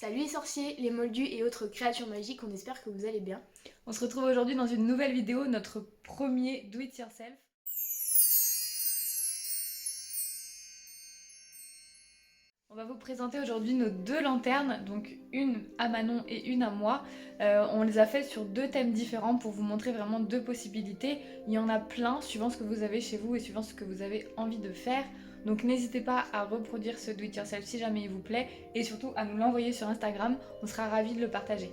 Salut les sorciers, les moldus et autres créatures magiques, on espère que vous allez bien. On se retrouve aujourd'hui dans une nouvelle vidéo, notre premier Do It Yourself. On va vous présenter aujourd'hui nos deux lanternes, donc une à Manon et une à moi. On les a fait sur deux thèmes différents pour vous montrer vraiment deux possibilités. Il y en a plein suivant ce que vous avez chez vous et suivant ce que vous avez envie de faire. Donc n'hésitez pas à reproduire ce Do It Yourself si jamais il vous plaît et surtout à nous l'envoyer sur Instagram, on sera ravis de le partager.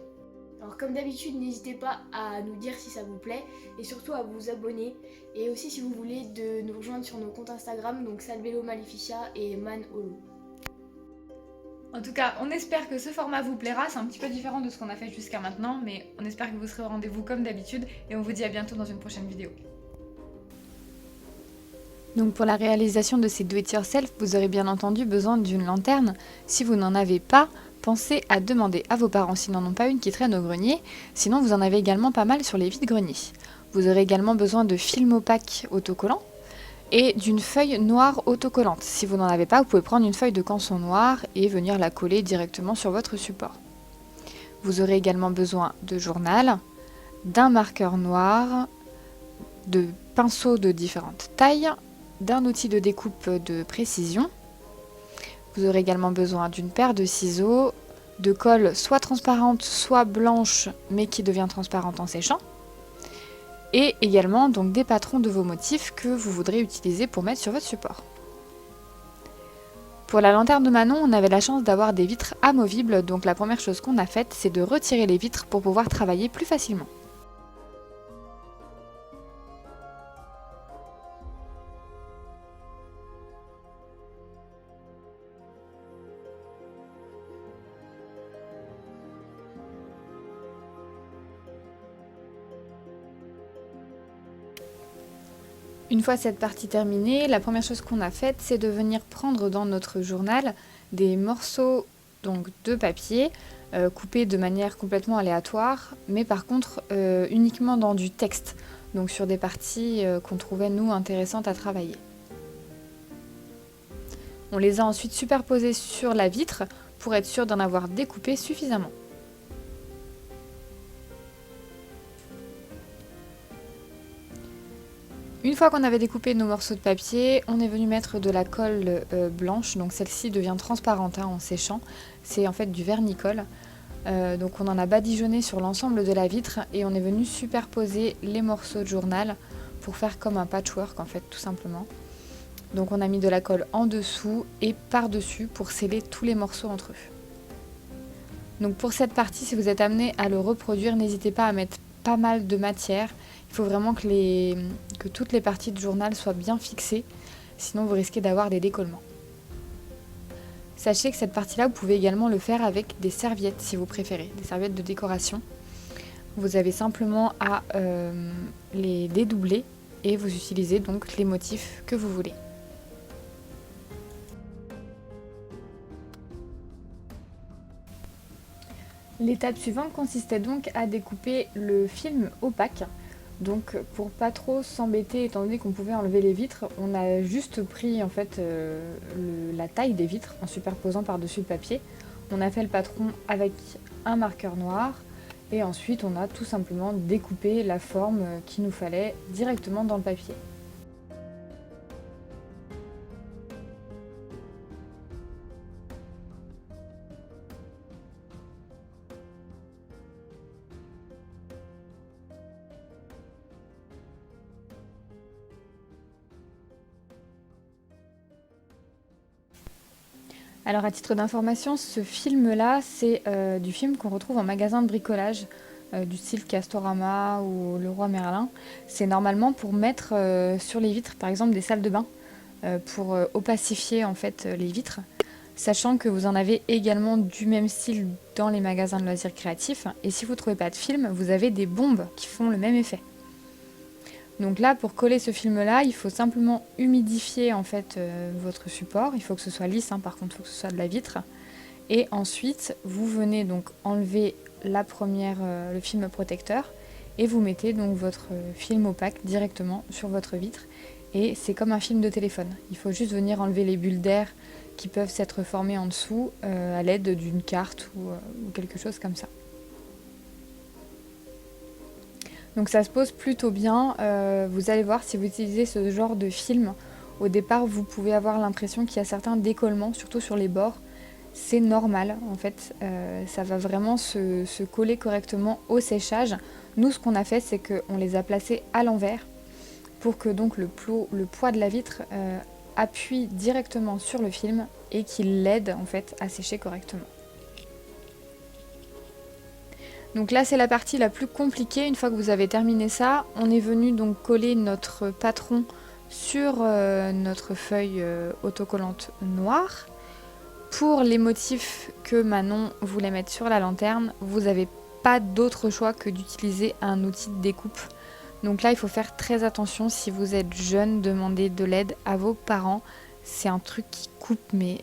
Alors comme d'habitude, n'hésitez pas à nous dire si ça vous plaît et surtout à vous abonner. Et aussi si vous voulez de nous rejoindre sur nos comptes Instagram, donc Salvelo Maleficia et Manolo. En tout cas, on espère que ce format vous plaira, c'est un petit peu différent de ce qu'on a fait jusqu'à maintenant, mais on espère que vous serez au rendez-vous comme d'habitude et on vous dit à bientôt dans une prochaine vidéo. Donc pour la réalisation de ces do-it-yourself, vous aurez bien entendu besoin d'une lanterne. Si vous n'en avez pas, pensez à demander à vos parents s'ils n'en ont pas une qui traîne au grenier, sinon vous en avez également pas mal sur les vides-greniers. Vous aurez également besoin de film opaque autocollant et d'une feuille noire autocollante. Si vous n'en avez pas, vous pouvez prendre une feuille de canson noire et venir la coller directement sur votre support. Vous aurez également besoin de journal, d'un marqueur noir, de pinceaux de différentes tailles, d'un outil de découpe de précision. Vous aurez également besoin d'une paire de ciseaux, de colle soit transparente, soit blanche, mais qui devient transparente en séchant. Et également donc des patrons de vos motifs que vous voudrez utiliser pour mettre sur votre support. Pour la lanterne de Manon, on avait la chance d'avoir des vitres amovibles, donc la première chose qu'on a faite, c'est de retirer les vitres pour pouvoir travailler plus facilement. Une fois cette partie terminée, la première chose qu'on a faite, c'est de venir prendre dans notre journal des morceaux donc, de papier coupés de manière complètement aléatoire, mais par contre uniquement dans du texte, donc sur des parties qu'on trouvait nous intéressantes à travailler. On les a ensuite superposées sur la vitre pour être sûr d'en avoir découpé suffisamment. Une fois qu'on avait découpé nos morceaux de papier, on est venu mettre de la colle blanche, donc celle-ci devient transparente en séchant, c'est en fait du vernicole. Donc on en a badigeonné sur l'ensemble de la vitre et on est venu superposer les morceaux de journal pour faire comme un patchwork en fait tout simplement. Donc on a mis de la colle en dessous et par-dessus pour sceller tous les morceaux entre eux. Donc pour cette partie, si vous êtes amené à le reproduire, n'hésitez pas à mettre pas mal de matière. Il faut vraiment que toutes les parties du journal soient bien fixées, sinon vous risquez d'avoir des décollements. Sachez que cette partie-là, vous pouvez également le faire avec des serviettes si vous préférez, des serviettes de décoration. Vous avez simplement à les dédoubler et vous utilisez donc les motifs que vous voulez. L'étape suivante consistait donc à découper le film opaque. Donc pour pas trop s'embêter étant donné qu'on pouvait enlever les vitres, on a juste pris en fait la taille des vitres en superposant par-dessus le papier. On a fait le patron avec un marqueur noir et ensuite on a tout simplement découpé la forme qu'il nous fallait directement dans le papier. Alors à titre d'information, ce film-là, c'est du film qu'on retrouve en magasin de bricolage, du style Castorama ou Leroy Merlin. C'est normalement pour mettre sur les vitres, par exemple des salles de bain, pour opacifier en fait les vitres. Sachant que vous en avez également du même style dans les magasins de loisirs créatifs. Et si vous ne trouvez pas de film, vous avez des bombes qui font le même effet. Donc là, pour coller ce film-là, il faut simplement humidifier en fait votre support. Il faut que ce soit lisse, par contre, il faut que ce soit de la vitre. Et ensuite, vous venez donc enlever le film protecteur et vous mettez donc votre film opaque directement sur votre vitre. Et c'est comme un film de téléphone. Il faut juste venir enlever les bulles d'air qui peuvent s'être formés en dessous à l'aide d'une carte ou quelque chose comme ça. Donc ça se pose plutôt bien. Vous allez voir, si vous utilisez ce genre de film, au départ vous pouvez avoir l'impression qu'il y a certains décollements, surtout sur les bords. C'est normal en fait, ça va vraiment se coller correctement au séchage. Nous, ce qu'on a fait, c'est qu'on les a placés à l'envers pour que donc le poids de la vitre appuie directement sur le film et qu'il l'aide en fait à sécher correctement. Donc là, c'est la partie la plus compliquée. Une fois que vous avez terminé ça, on est venu donc coller notre patron sur notre feuille autocollante noire. Pour les motifs que Manon voulait mettre sur la lanterne, vous n'avez pas d'autre choix que d'utiliser un outil de découpe. Donc là, il faut faire très attention. Si vous êtes jeune, demandez de l'aide à vos parents. C'est un truc qui coupe mais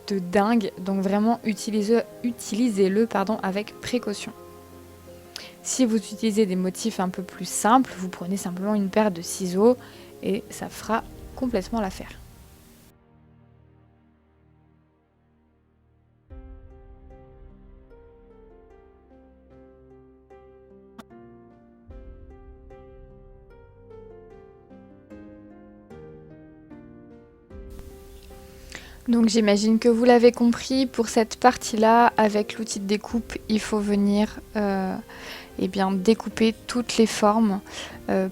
de dingue. Donc vraiment, utilisez-le avec précaution. Si vous utilisez des motifs un peu plus simples, vous prenez simplement une paire de ciseaux et ça fera complètement l'affaire. Donc j'imagine que vous l'avez compris, pour cette partie-là, avec l'outil de découpe, il faut venir découper toutes les formes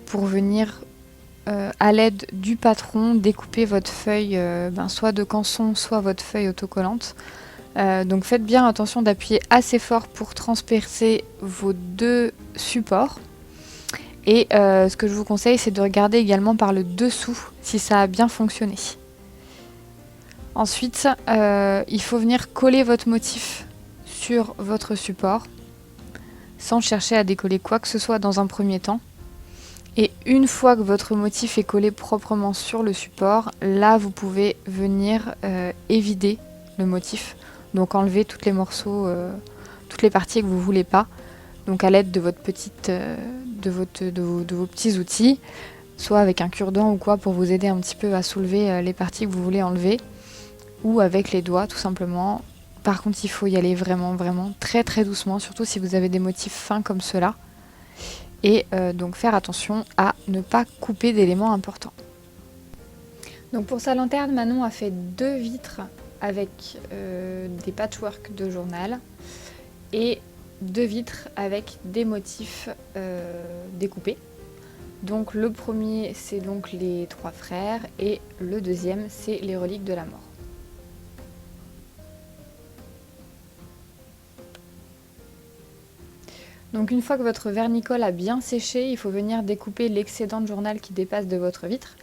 pour venir à l'aide du patron découper votre feuille soit de canson, soit votre feuille autocollante. Donc faites bien attention d'appuyer assez fort pour transpercer vos deux supports. Et ce que je vous conseille, c'est de regarder également par le dessous si ça a bien fonctionné. Ensuite, il faut venir coller votre motif sur votre support sans chercher à décoller quoi que ce soit dans un premier temps. Et une fois que votre motif est collé proprement sur le support, là vous pouvez venir évider le motif. Donc enlever tous les morceaux, toutes les parties que vous ne voulez pas. Donc à l'aide de vos petits outils, soit avec un cure-dent ou quoi pour vous aider un petit peu à soulever les parties que vous voulez enlever. Ou avec les doigts tout simplement. Par contre, il faut y aller vraiment très très doucement, surtout si vous avez des motifs fins comme cela. Et donc faire attention à ne pas couper d'éléments importants. Donc pour sa lanterne, Manon a fait 2 vitres avec des patchwork de journal et 2 vitres avec des motifs découpés. Donc le premier, c'est donc les 3 frères et le deuxième, c'est les reliques de la mort. Donc une fois que votre vernicole a bien séché, il faut venir découper l'excédent de journal qui dépasse de votre vitre.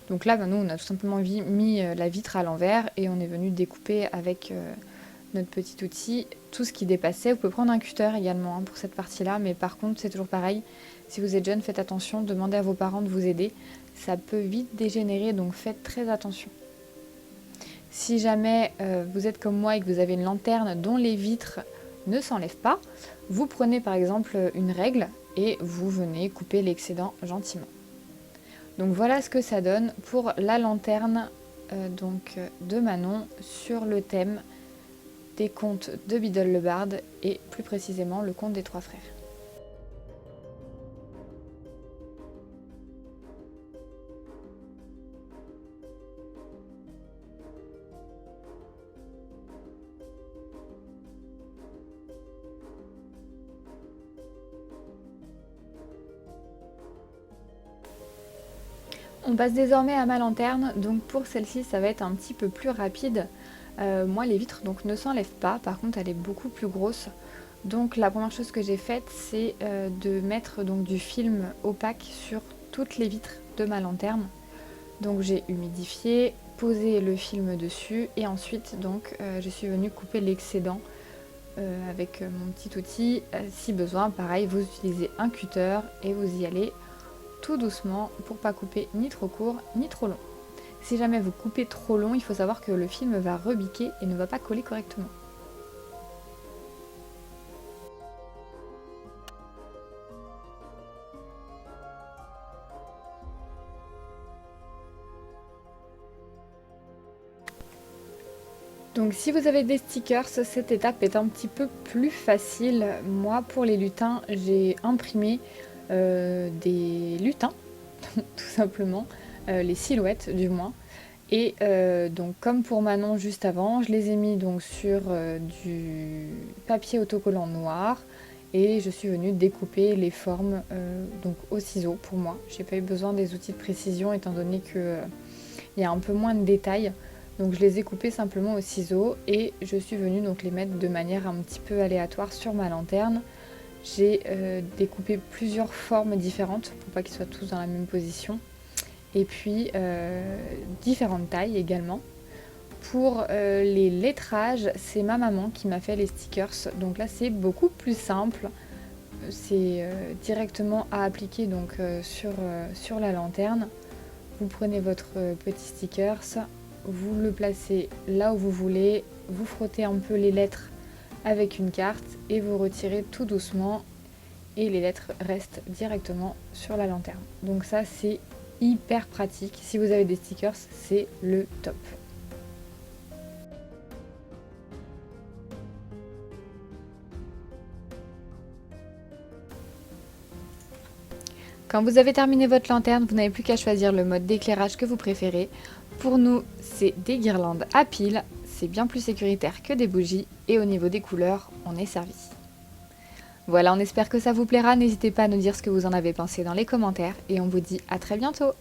Donc là, nous, on a tout simplement mis la vitre à l'envers et on est venu découper avec notre petit outil tout ce qui dépassait. Vous pouvez prendre un cutter également pour cette partie-là, mais par contre, c'est toujours pareil. Si vous êtes jeune, faites attention, demandez à vos parents de vous aider. Ça peut vite dégénérer, donc faites très attention. Si jamais vous êtes comme moi et que vous avez une lanterne dont les vitres ne s'enlèvent pas, vous prenez par exemple une règle et vous venez couper l'excédent gentiment. Donc voilà ce que ça donne pour la lanterne de Manon sur le thème des contes de Biddle le Barde et plus précisément le conte des 3 frères. On passe désormais à ma lanterne, donc pour celle-ci ça va être un petit peu plus rapide. Moi les vitres donc ne s'enlèvent pas, par contre elle est beaucoup plus grosse. Donc la première chose que j'ai faite c'est de mettre donc du film opaque sur toutes les vitres de ma lanterne. Donc j'ai humidifié, posé le film dessus et ensuite donc je suis venue couper l'excédent avec mon petit outil. Si besoin, pareil, vous utilisez un cutter et vous y allez tout doucement pour pas couper ni trop court ni trop long. Si jamais vous coupez trop long, il faut savoir que le film va rebiquer et ne va pas coller correctement. Donc si vous avez des stickers, cette étape est un petit peu plus facile. Moi, pour les lutins, j'ai imprimé des lutins, tout simplement, les silhouettes du moins. Et donc comme pour Manon juste avant, je les ai mis donc sur du papier autocollant noir et je suis venue découper les formes donc au ciseau pour moi. J'ai pas eu besoin des outils de précision étant donné que il y a un peu moins de détails. Donc je les ai coupés simplement au ciseau et je suis venue donc les mettre de manière un petit peu aléatoire sur ma lanterne. J'ai découpé plusieurs formes différentes pour pas qu'ils soient tous dans la même position. Et puis différentes tailles également. Pour les lettrages, c'est ma maman qui m'a fait les stickers. Donc là c'est beaucoup plus simple. C'est directement à appliquer donc sur la lanterne. Vous prenez votre petit stickers, vous le placez là où vous voulez, vous frottez un peu les lettres avec une carte et vous retirez tout doucement et les lettres restent directement sur la lanterne. Donc ça c'est hyper pratique. Si vous avez des stickers, c'est le top. Quand vous avez terminé votre lanterne, vous n'avez plus qu'à choisir le mode d'éclairage que vous préférez. Pour nous, c'est des guirlandes à piles, c'est bien plus sécuritaire que des bougies et au niveau des couleurs, on est servi. Voilà, on espère que ça vous plaira, n'hésitez pas à nous dire ce que vous en avez pensé dans les commentaires et on vous dit à très bientôt.